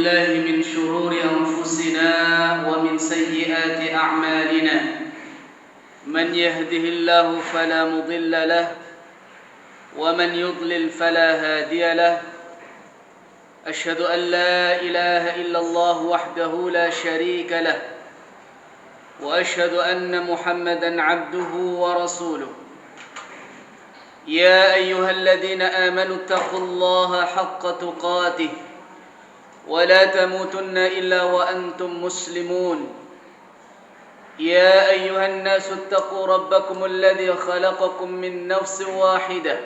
بالله من شرور أنفسنا ومن سيئات أعمالنا من يهده الله فلا مضل له ومن يضلل فلا هادي له أشهد أن لا إله إلا الله وحده لا شريك له وأشهد أن محمدا عبده ورسوله يا أيها الذين آمنوا اتقوا الله حق تقاته ولا تموتن إلا وأنتم مسلمون يا أيها الناس اتقوا ربكم الذي خلقكم من نفس واحدة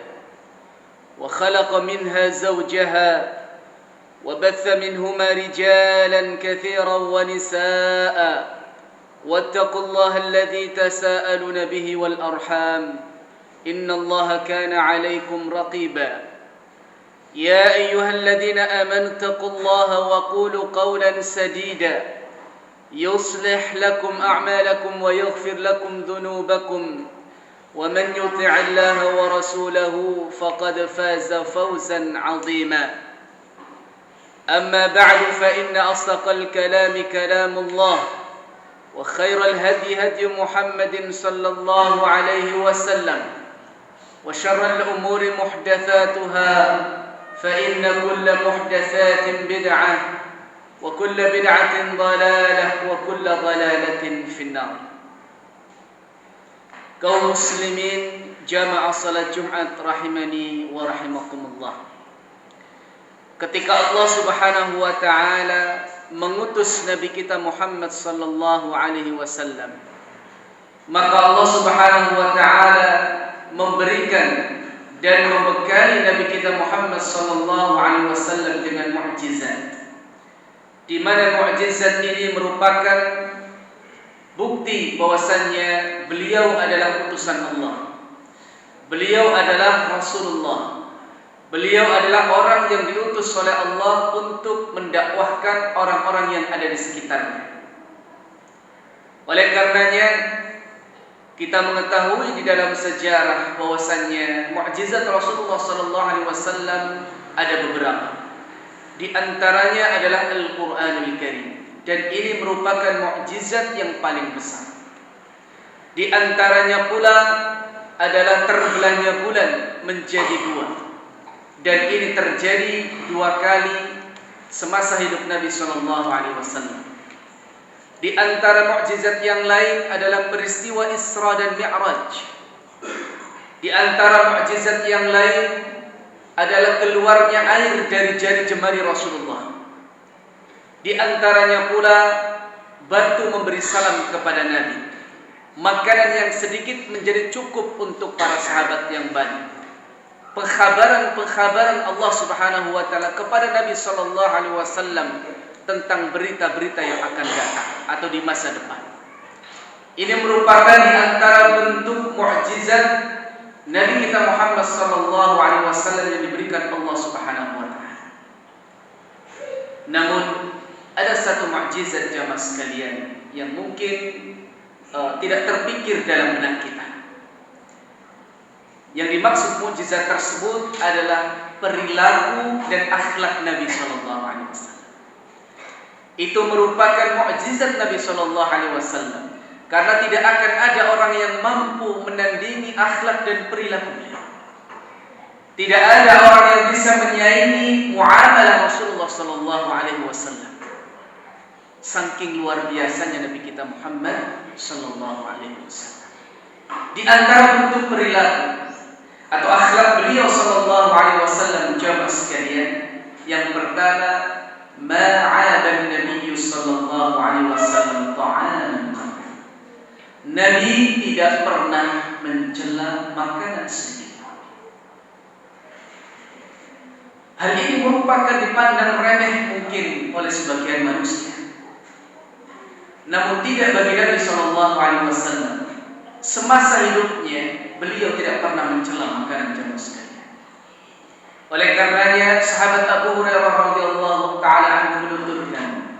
وخلق منها زوجها وبث منهما رجالا كثيرا ونساء واتقوا الله الذي تساءلون به والأرحام إن الله كان عليكم رقيبا يا أيها الذين آمنوا اتقوا الله وقولوا قولا سديدا يصلح لكم أعمالكم ويغفر لكم ذنوبكم ومن يطع الله ورسوله فقد فاز فوزا عظيما أما بعد فإن أصدق الكلام كلام الله وخير الهدي هدي محمد صلى الله عليه وسلم وشر الأمور محدثاتها فإن كل محدثات بدعة وكل بدعة ضلالة وكل ضلالة في النار. Kaum muslimin jamaah salat Jumat rahimani wa rahimakumullah. Ketika Allah Subhanahu wa taala mengutus Nabi kita Muhammad sallallahu alaihi wasallam, maka Allah Subhanahu wa taala memberikan dan membekali Nabi kita Muhammad sallallahu alaihi wasallam dengan mukjizat, di mana mukjizat ini merupakan bukti bahwasannya beliau adalah utusan Allah. Beliau adalah Rasulullah. Beliau adalah orang yang diutus oleh Allah untuk mendakwahkan orang-orang yang ada di sekitarnya. Oleh karenanya kita mengetahui di dalam sejarah bahwasannya mukjizat Rasulullah sallallahu alaihi wasallam ada beberapa. Di antaranya adalah Al-Qur'anul Karim, dan ini merupakan mukjizat yang paling besar. Di antaranya pula adalah terbelahnya bulan menjadi dua, dan ini terjadi dua kali semasa hidup Nabi sallallahu alaihi wasallam. Di antara mukjizat yang lain adalah peristiwa Isra dan Mi'raj. Di antara mukjizat yang lain adalah keluarnya air dari jari jemari Rasulullah. Di antaranya pula batu memberi salam kepada Nabi. Makanan yang sedikit menjadi cukup untuk para sahabat yang banyak. Pengkhabaran Allah Subhanahu wa taala kepada Nabi sallallahu alaihi wasallam tentang berita-berita yang akan datang atau di masa depan. Ini merupakan di antara bentuk mukjizat Nabi kita Muhammad sallallahu alaihi wasallam yang diberikan Allah Subhanahu wa taala. Namun ada satu mukjizat jamaah sekalian yang mungkin tidak terpikir dalam benak kita. Yang dimaksud mukjizat tersebut adalah perilaku dan akhlak Nabi sallallahu alaihi wasallam. Itu merupakan mukjizat Nabi sallallahu alaihi wasallam, karena tidak akan ada orang yang mampu menandingi akhlak dan perilakunya. Tidak ada orang yang bisa menyaingi muamalah Rasulullah sallallahu alaihi wasallam. Saking luar biasanya Nabi kita Muhammad sallallahu alaihi wasallam. Di antara bentuk perilaku atau akhlak beliau sallallahu alaihi wasallam jamaah sekalian, yang pertama, ma'aban Nabi sallallahu alaihi wasallam ta'am. Nabi tidak pernah mencela makanan sedikit. Hal ini merupakan dipandang remeh mungkin oleh sebagian manusia. Namun tidak bagi Nabi sallallahu alaihi wasallam. Semasa hidupnya beliau tidak pernah mencela makanan jamaah sekalian. Oleh karenanya sahabat Abu Hurairah radhiyallahu taala anhu menuturkan,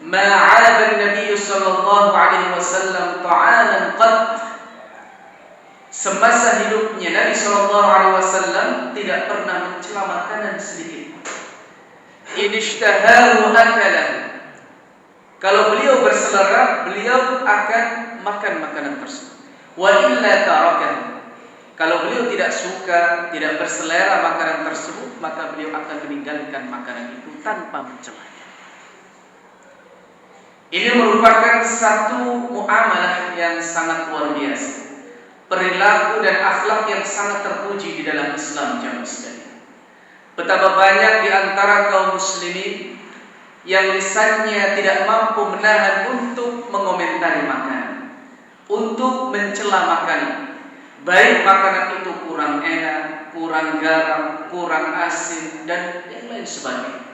ma'aba an-nabiy sallallahu alaihi wasallam ta'alan qad. Semasa hidupnya Nabi sallallahu alaihi wasallam tidak pernah mencela makanan sedikit. in ishtahahu akalahu. Kalau beliau berselera, beliau akan makan makanan tersebut. Wa illa tarakahu. Kalau beliau tidak suka, tidak berselera makanan tersebut, maka beliau akan meninggalkan makanan itu tanpa mencela. Ini merupakan satu muamalah yang sangat luar biasa. Perilaku dan akhlak yang sangat terpuji di dalam Islam, jamaah sekalian. Betapa banyak di antara kaum muslimin yang lisannya tidak mampu menahan untuk mengomentari makanan, untuk mencela makanan. Baik makanan itu kurang enak, kurang garam, kurang asin, dan yang lain sebagainya.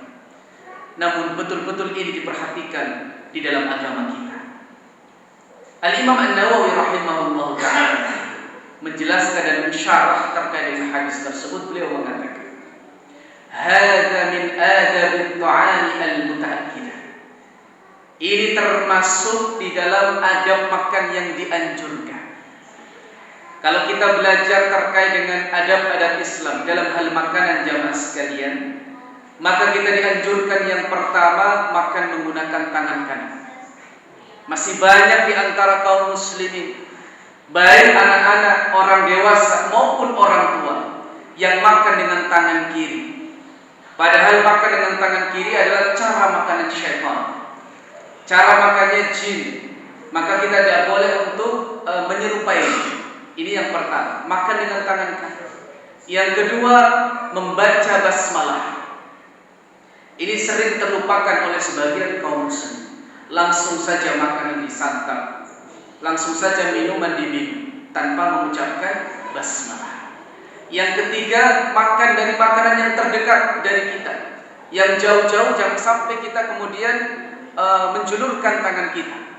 Namun betul-betul ini diperhatikan di dalam agama kita. Al-Imam An-Nawawi rahimahullah ta'ala menjelaskan dan mensyarah terkait dengan hadis tersebut. Beliau mengatakan, "Hadza min adab at-ta'ami al-muta'akkidah." Ini termasuk di dalam adab makan yang dianjurkan. Kalau kita belajar terkait dengan adab-adab Islam dalam hal makanan, jamaah sekalian, maka kita dianjurkan yang pertama makan menggunakan tangan kanan. Masih banyak di antara kaum muslimin, baik anak-anak, orang dewasa maupun orang tua, yang makan dengan tangan kiri. Padahal makan dengan tangan kiri adalah cara makanan syaitan, cara makannya jin. Maka kita tidak boleh untuk menyerupai. Ini yang pertama, makan dengan tangan kanan. Yang kedua, membaca basmalah. Ini sering terlupakan oleh sebagian kaum muslim. Langsung saja makanan disantap, langsung saja minuman diminum tanpa mengucapkan basmalah. Yang ketiga, makan dari makanan yang terdekat dari kita. Yang jauh-jauh jangan sampai kita kemudian menjulurkan tangan kita.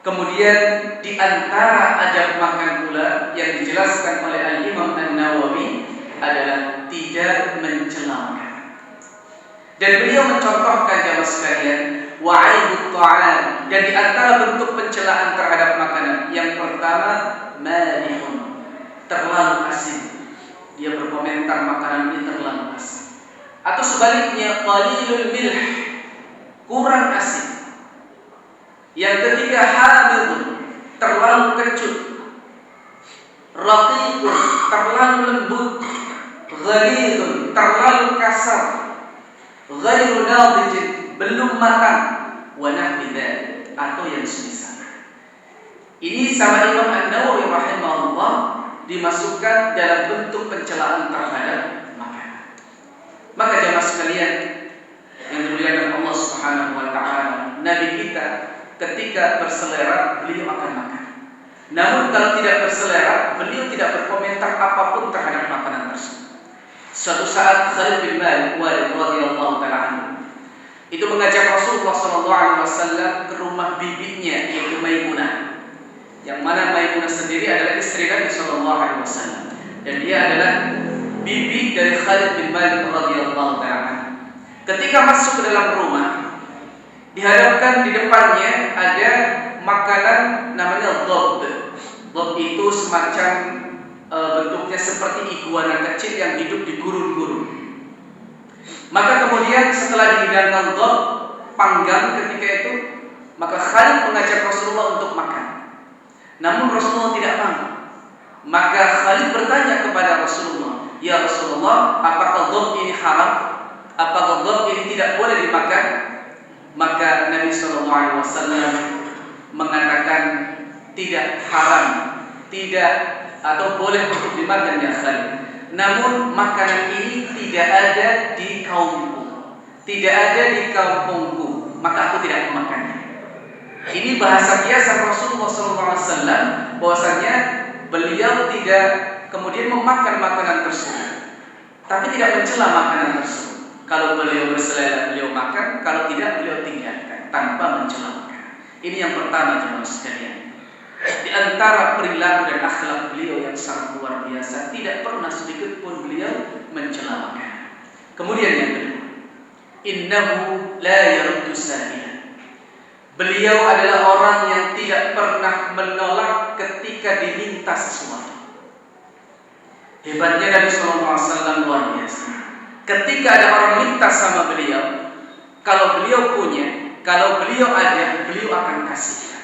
Kemudian di antara adab makan pula yang dijelaskan oleh Al-Imam An-Nawawi adalah tidak mencela makanan. Dan beliau mencontohkan, jamaah sekalian, wa'aibut ta'am, dan di antara bentuk pencelaan terhadap makanan yang pertama, malihun, terlalu asin. Dia berkomentar makanan ini terlalu asin. Atau sebaliknya, qalilul milh, kurang asin. Yang ketiga, hamidun, terlalu kecut. Raqiqun, terlalu lembut. Ghalidun, terlalu kasar. Ghairu nadijin, belum matang. Wa nahwi dzalik, atau yang semisal. Ini sama Imam An-Nawawi rahimahullah dimasukkan dalam bentuk pencelaan terhadap makanan. Maka jamaah sekalian yang dimuliakan Allah Subhanahu wa taala, Nabi kita ketika berselera beliau akan makan. Namun kalau tidak berselera, beliau tidak berkomentar apapun terhadap makanan tersebut. Suatu saat Khalid bin Walid radhiyallahu taala anhu itu mengajak Rasulullah SAW ke rumah bibinya, yaitu Maimunah. Yang mana Maimunah sendiri adalah istri Nabi SAW, dan dia adalah bibi dari Khalid bin Walid radhiyallahu taala anhu. Ketika masuk ke dalam rumah, dihadapkan di depannya ada makanan namanya dhab. Dhab itu semacam bentuknya seperti iguana kecil yang hidup di gurun-gurun. Maka kemudian setelah dihidangkan dhab, panggang ketika itu, maka Khalid mengajak Rasulullah untuk makan. Namun Rasulullah tidak mau. Maka Khalid bertanya kepada Rasulullah, "Ya Rasulullah, apakah dhab ini haram? Apakah dhab ini tidak boleh dimakan?" Maka Nabi SAW mengatakan tidak haram, tidak atau boleh untuk dimakan, ya Khalid. Namun makanan ini tidak ada di kaumku, tidak ada di kampungku, maka aku tidak memakannya. Ini bahasa biasa Rasulullah SAW, bahwasanya beliau tidak kemudian memakan makanan tersebut, tapi tidak mencela makanan tersebut. Kalau beliau berselera, beliau makan. Kalau tidak, beliau tinggalkan tanpa mencela makanan. Ini yang pertama, jemaah sekalian. Di antara perilaku dan akhlak beliau yang sangat luar biasa, tidak pernah sedikit pun beliau mencela makanan. Kemudian yang kedua, innahu la yaruddu sa'ilan. Beliau adalah orang yang tidak pernah menolak ketika diminta sesuatu. Hebatnya Nabi SAW luar biasa. ketika ada orang minta sama beliau, kalau beliau punya, kalau beliau ada, beliau akan kasihkan.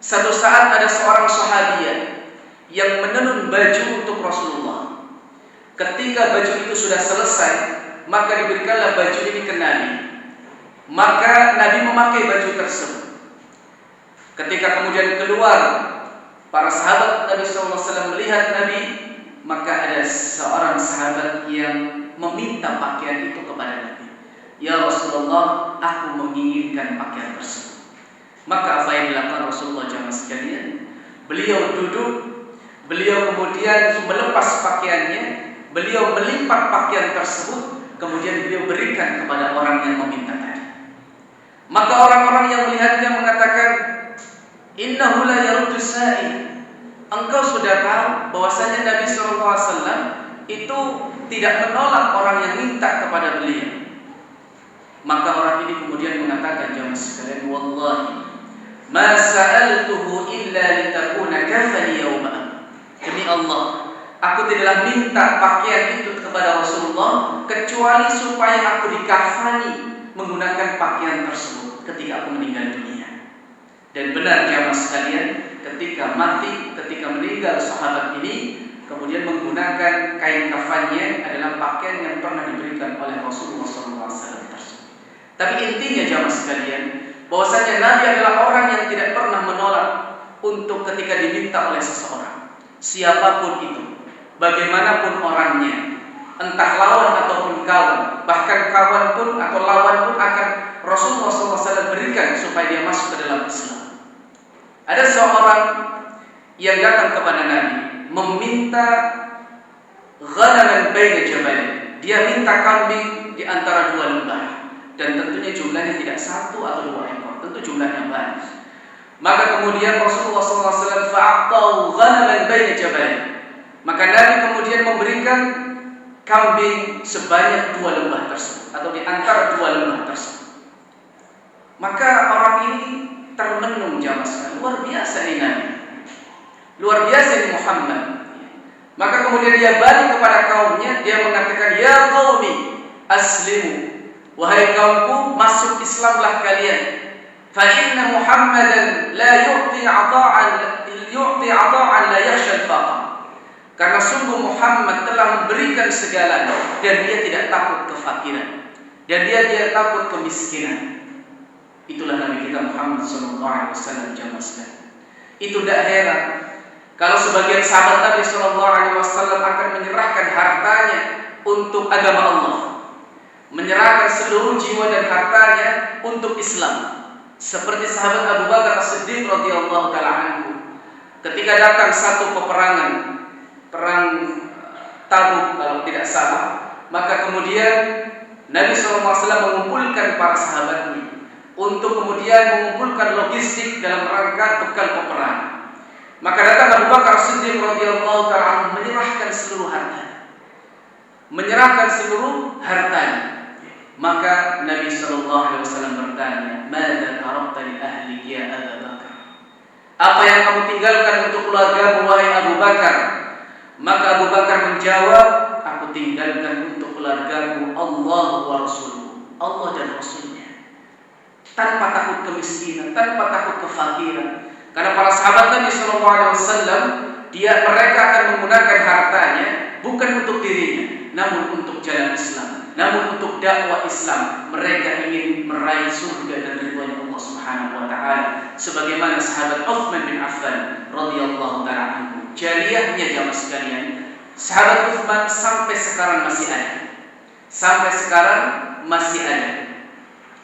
Satu saat ada seorang sahabiah yang menenun baju untuk Rasulullah. Ketika baju itu sudah selesai, maka diberikanlah baju ini ke Nabi. Maka Nabi memakai baju tersebut. Ketika kemudian keluar, para sahabat Nabi SAW melihat Nabi, maka ada seorang sahabat yang meminta pakaian itu kepada Nabi. Ya Rasulullah, aku menginginkan pakaian tersebut. Maka apa yang dilakukan Rasulullah jamaah sekalian? Beliau duduk, beliau kemudian melepas pakaiannya, beliau melipat pakaian tersebut, kemudian beliau berikan kepada orang yang meminta tadi. Maka orang-orang yang melihatnya mengatakan, innahu la yaruddu sa'il. Engkau sudah tahu bahwasanya Nabi SAW itu tidak menolak orang yang minta kepada beliau. Maka orang ini kemudian mengatakan, jamaah sekalian, wallahi ma sa'altuhu illa litakuna kafani yawma. Demi Allah, aku tidaklah minta pakaian itu kepada Rasulullah kecuali supaya aku dikafani menggunakan pakaian tersebut ketika aku meninggal dunia. Dan benar jamaah sekalian, ketika mati, ketika meninggal sahabat ini, kemudian menggunakan kain kafannya adalah pakaian yang pernah diberikan oleh Rasulullah SAW tersebut. Tapi intinya jamaah sekalian, bahwasanya Nabi adalah orang yang tidak pernah menolak untuk ketika diminta oleh seseorang, siapapun itu, bagaimanapun orangnya, entah lawan ataupun kawan, bahkan kawan pun atau lawan pun akan Rasulullah SAW berikan supaya dia masuk ke dalam Islam. Ada seorang yang datang kepada Nabi meminta ghanaman baina jabal. Dia minta kambing di antara dua lembah, dan tentunya jumlahnya tidak satu atau dua ekor, tentu jumlahnya banyak. Maka kemudian Rasulullah SAW fa'aqtahu ghanaman baina jabal. Maka Nabi kemudian memberikan kambing sebanyak dua lembah tersebut, atau di antara dua lembah tersebut. Maka orang ini termenung jamaah sekalian, luar biasa ini Nabi, luar biasa ini Muhammad. Maka kemudian dia balik kepada kaumnya, dia mengatakan, ya qaumi aslimu, wahai kaumku, masuk Islamlah kalian. Fa inna Muhammadan la yu'ti 'ata'an la yakhsha al-faqr. Karena sungguh Muhammad telah memberikan segalanya dan dia tidak takut kefakiran, dan dia tidak takut kemiskinan. Itulah Nabi kita Muhammad SAW jamaah sekalian. Itu tidak heran kalau sebagian sahabat Nabi SAW akan menyerahkan hartanya untuk agama Allah, menyerahkan seluruh jiwa dan hartanya untuk Islam. Seperti sahabat Abu Bakar As-Siddiq radhiyallahu taala anhu, ketika datang satu peperangan, perang Tabuk kalau tidak salah, maka kemudian Nabi SAW mengumpulkan para sahabatnya untuk kemudian mengumpulkan logistik dalam rangka bekal peperangan. Maka datang Abu Bakar As-Siddiq radhiyallahu taala anhu menyerahkan seluruh hartanya. Maka Nabi SAW bertanya, "Madza tarakta li ahli ya Abu Bakar?" Apa yang kamu tinggalkan untuk keluarga wahai Abu Bakar? Maka Abu Bakar menjawab, aku tinggalkan untuk keluargaku Allah wa Rasuluhu, Allah dan Rasulnya. Tanpa takut kemiskinan, tanpa takut kefakiran. Karena para sahabat Nabi SAW, mereka akan menggunakan hartanya bukan untuk dirinya, namun untuk jalan Islam, namun untuk dakwah Islam. Mereka ingin meraih surga dan ridhonya Allah Subhanahu wa taala. Sebagaimana sahabat Utsman bin Affan radhiyallahu taala anhu. Jariyahnya jamaah sekalian, sahabat Utsman sampai sekarang masih ada. Sampai sekarang masih ada.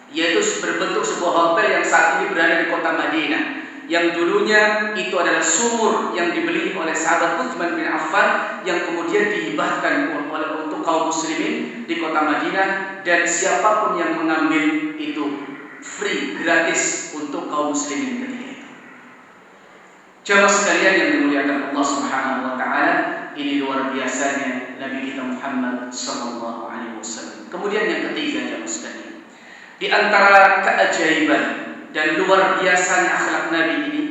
Yaitu berbentuk sebuah hotel yang saat ini berada di kota Madinah, yang dulunya itu adalah sumur yang dibeli oleh sahabat Utsman bin Affan, yang kemudian dihibahkan untuk kaum muslimin di kota Madinah, dan siapapun yang mengambil itu free, gratis untuk kaum muslimin ketika itu. Jamaah sekalian yang dimuliakan Allah Subhanahu wa taala, ini luar biasanya Nabi kita Muhammad sallallahu alaihi wasallam. Kemudian yang ketiga jamaah sekalian, di antara keajaiban dan luar biasanya akhlak Nabi ini,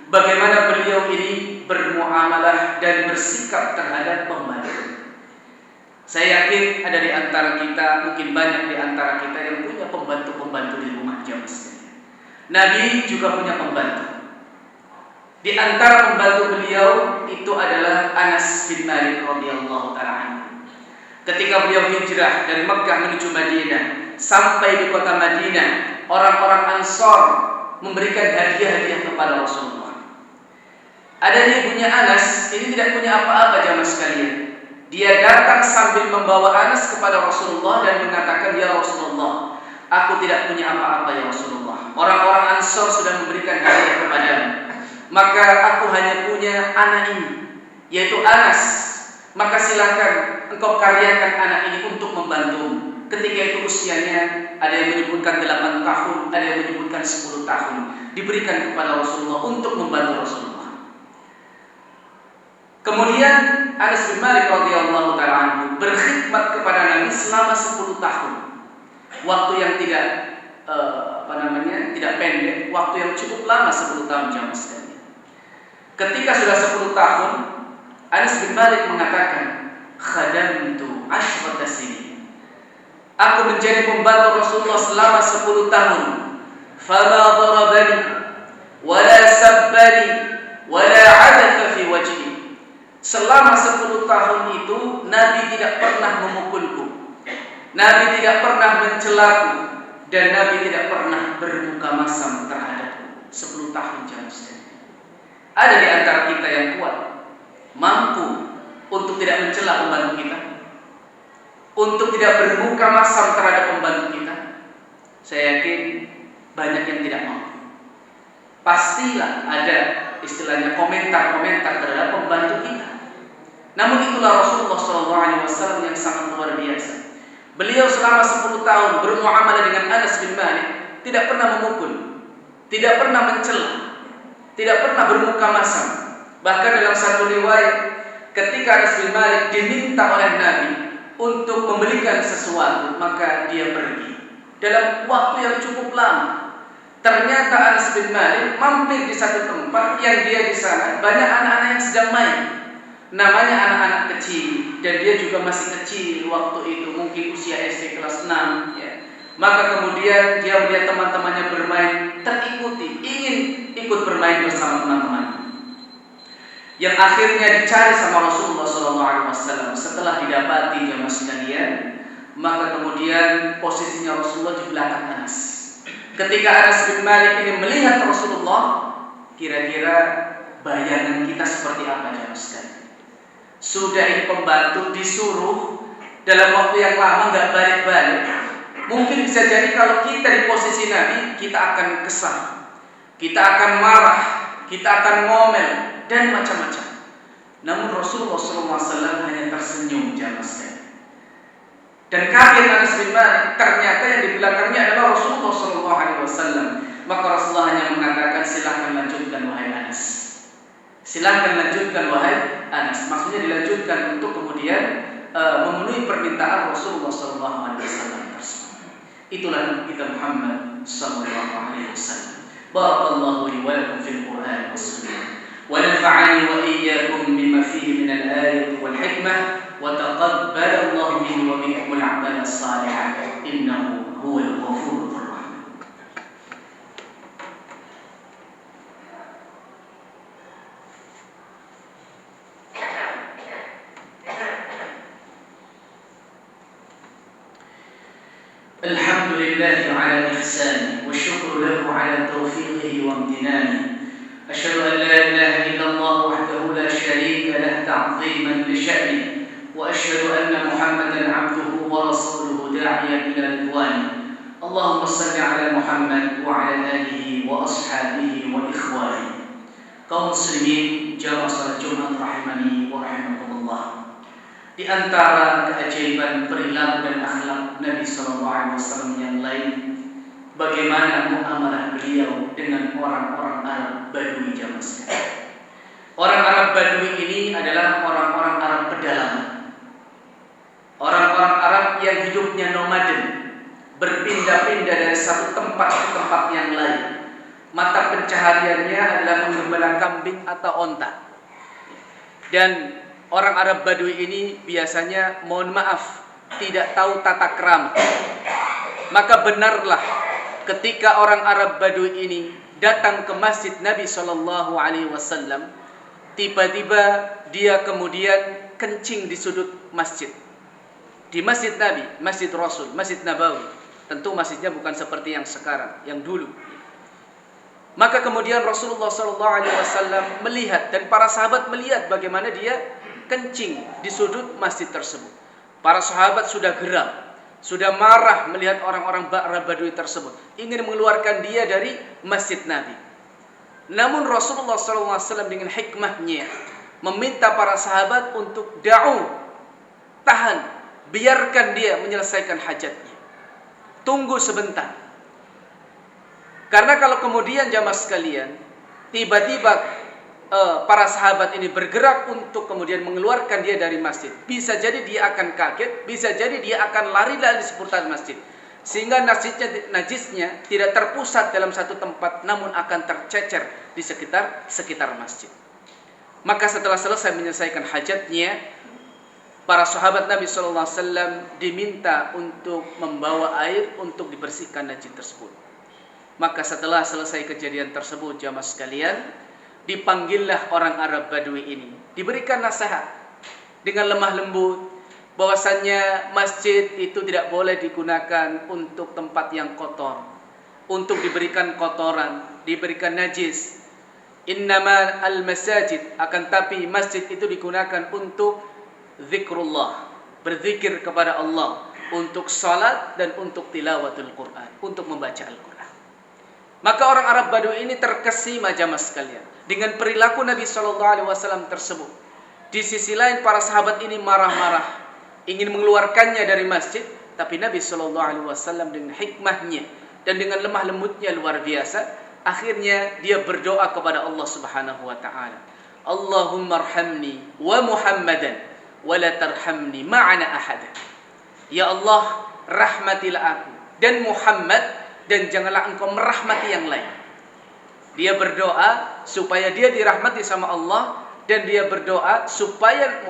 bagaimana beliau ini bermuamalah dan bersikap terhadap pembantu. Saya yakin ada di antara kita, mungkin banyak di antara kita yang punya pembantu-pembantu di rumah jamaah sekalian. Nabi juga punya pembantu. Di antara pembantu beliau itu adalah Anas bin Malik radhiyallahu taala anhu. Ketika beliau hijrah dari Mekkah menuju Madinah, sampai di kota Madinah, orang-orang Ansor memberikan hadiah-hadiah kepada Rasulullah. Adanya ibunya Anas, ini tidak punya apa-apa jamaah sekalian. Dia datang sambil membawa Anas kepada Rasulullah dan mengatakan, "Ya Rasulullah, aku tidak punya apa-apa ya Rasulullah. Orang-orang Ansor sudah memberikan hadiah kepadamu. Maka aku hanya punya anak ini, yaitu Anas. Maka silakan engkau karyakan anak ini untuk membantumu." Ketika itu usianya ada yang menyebutkan 8 tahun, ada yang menyebutkan 10 tahun. Diberikan kepada Rasulullah untuk membantu Rasulullah. Kemudian Anas bin Malik radhiyallahu taala anhu berkhidmat kepada Nabi selama 10 tahun. Waktu yang tidak tidak pendek, waktu yang cukup lama, 10 tahun jamaah sekalian. Ketika sudah 10 tahun, Anas bin Malik mengatakan, "Khadamtu 10 sinin." Aku menjadi pembantu Rasulullah selama 10 tahun. Fama darabani wala sabbani wala 'adatha fi wajhi. Selama 10 tahun itu Nabi tidak pernah memukulku, Nabi tidak pernah mencelaku, dan Nabi tidak pernah bermuka masam terhadapku. 10 tahun jamaah sekalian. Ada di antara kita yang kuat, mampu untuk tidak mencela pembantu kita, untuk tidak bermuka masam terhadap pembantu kita? Saya yakin banyak yang tidak mampu. Pastilah ada istilahnya komentar-komentar terhadap pembantu kita. Namun itulah Rasulullah SAW yang sangat luar biasa. Beliau selama 10 tahun bermuamalah dengan Anas bin Malik, tidak pernah memukul, tidak pernah mencela, tidak pernah bermuka masam. Bahkan dalam satu riwayat, ketika Anas bin Malik diminta oleh Nabi untuk membelikan sesuatu, maka dia pergi dalam waktu yang cukup lama. Ternyata Anas bin Malik mampir di satu tempat yang dia di sana banyak anak-anak yang sedang main. Namanya anak-anak kecil, dan dia juga masih kecil waktu itu, mungkin usia SD kelas 6 ya. Maka kemudian dia melihat teman-temannya bermain, terikuti, ingin ikut bermain bersama teman-teman. Yang akhirnya dicari sama Rasulullah SAW. Setelah didapati jamaah sekalian, maka kemudian posisinya Rasulullah di belakang Anas. Ketika Anas bin Malik ini melihat Rasulullah, kira-kira bayangan kita seperti apa jamaah sekalian? Sudah ini pembantu disuruh dalam waktu yang lama nggak balik-balik. Mungkin bisa jadi kalau kita di posisi Nabi, kita akan kesal, kita akan marah, kita akan ngomel dan macam-macam. Namun Rasulullah SAW hanya tersenyum jamaah sekalian. Dan kaget Anas bin Malik, ternyata yang di belakangnya adalah Rasulullah SAW. Maka Rasulullah hanya mengatakan, "Silahkan lanjutkan wahai Anas. Silahkan lanjutkan wahai Anas." Maksudnya dilanjutkan untuk kemudian memenuhi permintaan Rasulullah SAW tersebut. Itulah kita Muhammad SAW. Barakallahu li wa lakum fil Qur'an was sunnah. Wa nafa'ani wa iyyakum bima fihi min al-ayati wal hikmah. Wa taqabbala Allahu minni wa minkum al-'amal as-salih. Innahu huwal ghafurur rahim. الحمد لله على إحسانه والشكر له على توفيقه وامتنانه. أشهد أن لا إله إلا الله وحده لا شريك له تعظيما لشأنه، وأشهد أن محمدا عبده ورسوله داعيا إلى رضوانه. اللهم صل على محمد وعلى آله وأصحابه وإخوانه. Kaum muslimin jamaah salat Jumat rahimani wa rahimakumullah. Di antara keajaiban perilaku dan akhlak Nabi SAW yang lain, bagaimana muamalah beliau dengan orang-orang Arab Badui jamaah sekalian. Orang Arab Badui ini adalah orang-orang Arab pedalaman, orang-orang Arab yang hidupnya nomaden, berpindah-pindah dari satu tempat ke tempat yang lain. Mata pencahariannya adalah menggembala kambing atau onta. Dan orang Arab Badui ini biasanya, mohon maaf, tidak tahu tata krama. Maka benarlah ketika orang Arab Badui ini datang ke masjid Nabi Shallallahu Alaihi Wasallam, tiba-tiba dia kemudian kencing di sudut masjid, di masjid Nabi, masjid Rasul, masjid Nabawi. Tentu masjidnya bukan seperti yang sekarang, yang dulu. Maka kemudian Rasulullah SAW melihat, dan para sahabat melihat bagaimana dia kencing di sudut masjid tersebut. Para sahabat sudah geram, sudah marah melihat orang-orang Arab Badui tersebut, ingin mengeluarkan dia dari masjid Nabi. Namun Rasulullah SAW dengan hikmahnya meminta para sahabat untuk tahan, biarkan dia menyelesaikan hajatnya. Tunggu sebentar. Karena kalau kemudian jamaah sekalian, tiba-tiba para sahabat ini bergerak untuk kemudian mengeluarkan dia dari masjid, bisa jadi dia akan kaget, bisa jadi dia akan lari-lari di seputar masjid, sehingga najisnya tidak terpusat dalam satu tempat, namun akan tercecer di sekitar masjid. Maka setelah selesai menyelesaikan hajatnya, para sahabat Nabi SAW diminta untuk membawa air untuk dibersihkan najis tersebut. Maka setelah selesai kejadian tersebut, jamaah sekalian, dipanggillah orang Arab Badui ini, diberikan nasihat dengan lemah lembut bahwasannya masjid itu tidak boleh digunakan untuk tempat yang kotor, untuk diberikan kotoran, diberikan najis. Innama al-masajid, akan tapi masjid itu digunakan untuk zikrullah, berzikir kepada Allah, untuk salat dan untuk tilawatul Quran, untuk membaca Al-Quran. Maka orang Arab Badui ini terkesima jamaah sekalian dengan perilaku Nabi SAW tersebut. Di sisi lain para sahabat ini marah-marah, ingin mengeluarkannya dari masjid, tapi Nabi SAW dengan hikmahnya dan dengan lemah lembutnya luar biasa, akhirnya dia berdoa kepada Allah Subhanahu wa taala. Allahumma arhamni wa Muhammadan wa la tarhamni ma'ana ahada. Ya Allah, rahmatilah aku dan Muhammad, dan janganlah engkau merahmati yang lain. Dia berdoa supaya dia dirahmati sama Allah, dan dia berdoa supaya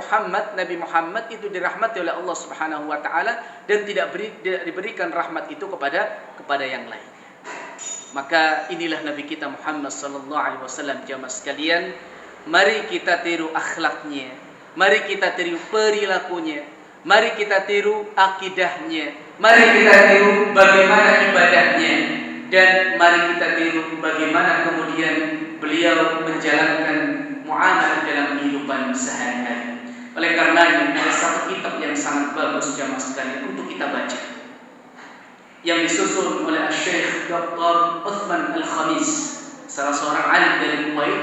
Nabi Muhammad itu dirahmati oleh Allah Subhanahu wa taala, dan tidak diberikan rahmat itu kepada yang lain. Maka inilah Nabi kita Muhammad sallallahu alaihi wasallam, jamaah sekalian. Mari kita tiru akhlaknya, mari kita tiru perilakunya, mari kita tiru akidahnya, mari kita tiru bagaimana ibadahnya, dan mari kita tiru bagaimana kemudian beliau menjalankan muamalah dalam kehidupan sehari-hari. Oleh karenanya ada satu kitab yang sangat bagus jamaah sekalian untuk kita baca, yang disusun oleh Syekh Dr. Uthman Al-Khamis, salah seorang alim dari Kuwait.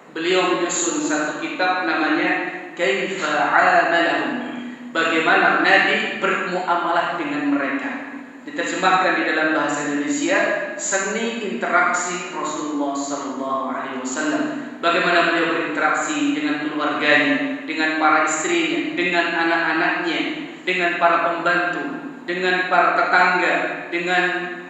Beliau menyusun satu kitab namanya Kaifa Amalahum, bagaimana Nabi bermuamalah dengan mereka. Diterjemahkan di dalam bahasa Indonesia, seni interaksi Rasulullah SAW. Bagaimana beliau berinteraksi dengan keluarganya, dengan para istrinya, dengan anak-anaknya, dengan para pembantu, dengan para tetangga, dengan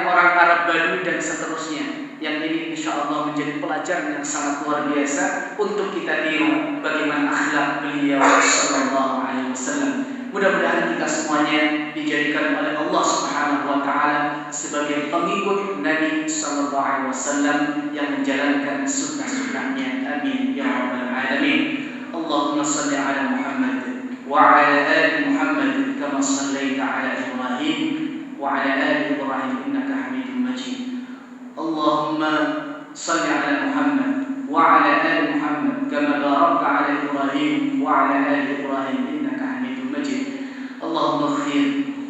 orang Arab Badui dan seterusnya. Yang ini insya Allah menjadi pelajaran yang sangat luar biasa untuk kita tiru bagaimana akhlak beliau sallallahu alaihi wasallam. Mudah-mudahan kita semuanya dijadikan oleh Allah Subhanahu wa taala sebagai pengikut Nabi sallallahu alaihi wasallam yang menjalankan sunnah-sunnahnya. Amin ya rabbal alamin. Allahumma shalli ala Muhammad wa ala ali Muhammad kama shallaita ala Ibrahim wa ala ali Ibrahim innaka Hamidum Majid. Allahumma salli ala Muhammad wa ala ali Muhammad kama barakta ala Ibrahim wa ala ali Ibrahim innaka Hamidum Majid. Allahumma ighfir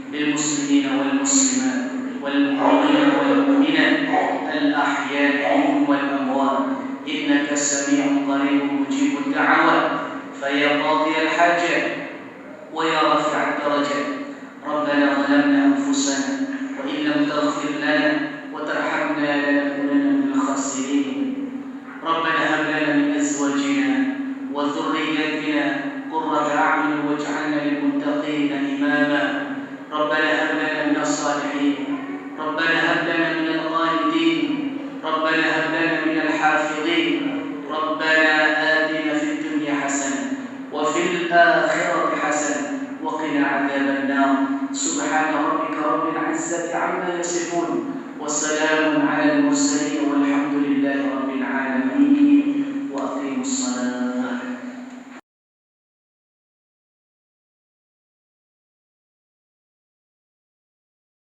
lil muslimina wal muslimat wal mu'minina wal mu'minat al ahya'i minhum wal amwat innaka sami'un qaribun mujibud da'awat fa ya qadiyal hajat wa ya rafi'ad darajat. Rabbana zalamna anfusana wa in lam taghfir lana وترحمنا لنكونن من الخاسرين. ربنا هب لنا من أزواجنا وذرياتنا قرة أعين واجعلنا للمتقين إماما. ربنا هب لنا من الصالحين. ربنا هب لنا من القانتين. ربنا هب لنا من الحافظين. ربنا آتنا في الدنيا Subhana rabbika rabbil izzati amma yasifun. Wassalamun ala al-mursalin walhamdulillahi rabbil alamin. Wa aqimus